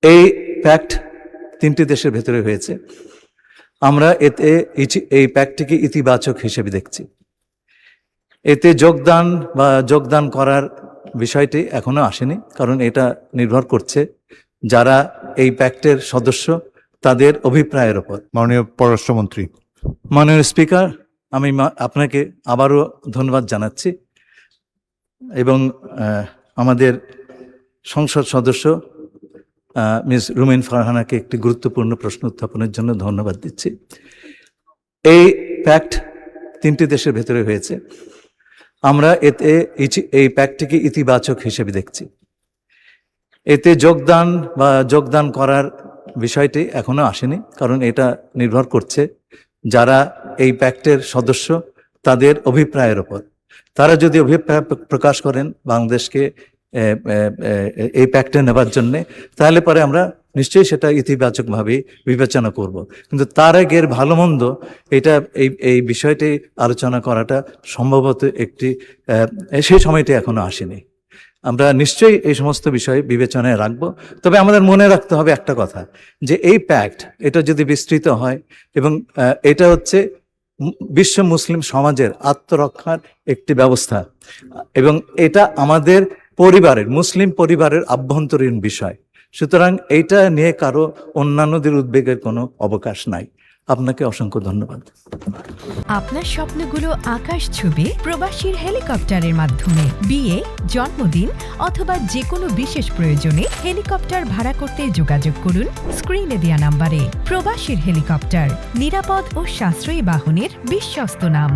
এই প্যাক্ট 3টি দেশের ভেতরে হয়েছে। আমরা এতে এই প্যাক্টটিকে ইতিবাচক হিসেবে দেখছি। এতে যোগদান করার বিষয়টি এখনো আসেনি, কারণ এটা নির্ভর করছে যারা এই প্যাক্টের সদস্য তাদের অভিপ্রায়ের ওপর। মাননীয় পররাষ্ট্রমন্ত্রী। মাননীয় স্পিকার, আমি আপনাকে আবারও ধন্যবাদ জানাচ্ছি এবং আমাদের সংসদ সদস্য মিস রুমিন ফারহানাকে একটি গুরুত্বপূর্ণ প্রশ্ন উত্থাপনের জন্য ধন্যবাদ দিচ্ছি। এই প্যাক্ট 3টি দেশের ভেতরে হয়েছে। আমরা এতে এই প্যাক্টটিকে ইতিবাচক হিসেবে দেখছি। এতে যোগদান করার বিষয়টি এখনো আসেনি, কারণ এটা নির্ভর করছে যারা এই প্যাক্টের সদস্য তাদের অভিপ্রায়ের ওপর। তারা যদি অভিপ্রায় প্রকাশ করেন বাংলাদেশকে এই প্যাক্টে নেবার জন্যে, তাহলে পরে আমরা নিশ্চয়ই সেটা ইতিবাচকভাবে বিবেচনা করব। কিন্তু তার আগের ভালো মন্দ এই বিষয়টি আলোচনা করাটা সম্ভবত সেই সময়টি এখনো আসেনি। আমরা নিশ্চয়ই এই সমস্ত বিষয় বিবেচনায় রাখব। তবে আমাদের মনে রাখতে হবে একটা কথা, যে এই প্যাক্ট এটা যদি বিস্তৃত হয় এবং এটা হচ্ছে বিশ্ব মুসলিম সমাজের আত্মরক্ষার একটি ব্যবস্থা, এবং এটা আমাদের মুসলিম পরিবারের আভ্যন্তরীণ বিষয়। সুতরাং এইটা নিয়ে কারো অন্যান্যদের উদ্বেগের কোনো অবকাশ নাই। আপনাকে অসংখ্য ধন্যবাদ। আপনার স্বপ্নগুলো আকাশ ছুবে প্রবাসীর হেলিকপ্টারের মাধ্যমে। বিয়ে, জন্মদিন অথবা যে কোনো বিশেষ প্রয়োজনে হেলিকপ্টার ভাড়া করতে যোগাযোগ করুন স্ক্রিনে দেয়া নাম্বারে। প্রবাসীর হেলিকপ্টার, নিরাপদ ও সাশ্রয়ী বাহনের বিশ্বস্ত নাম।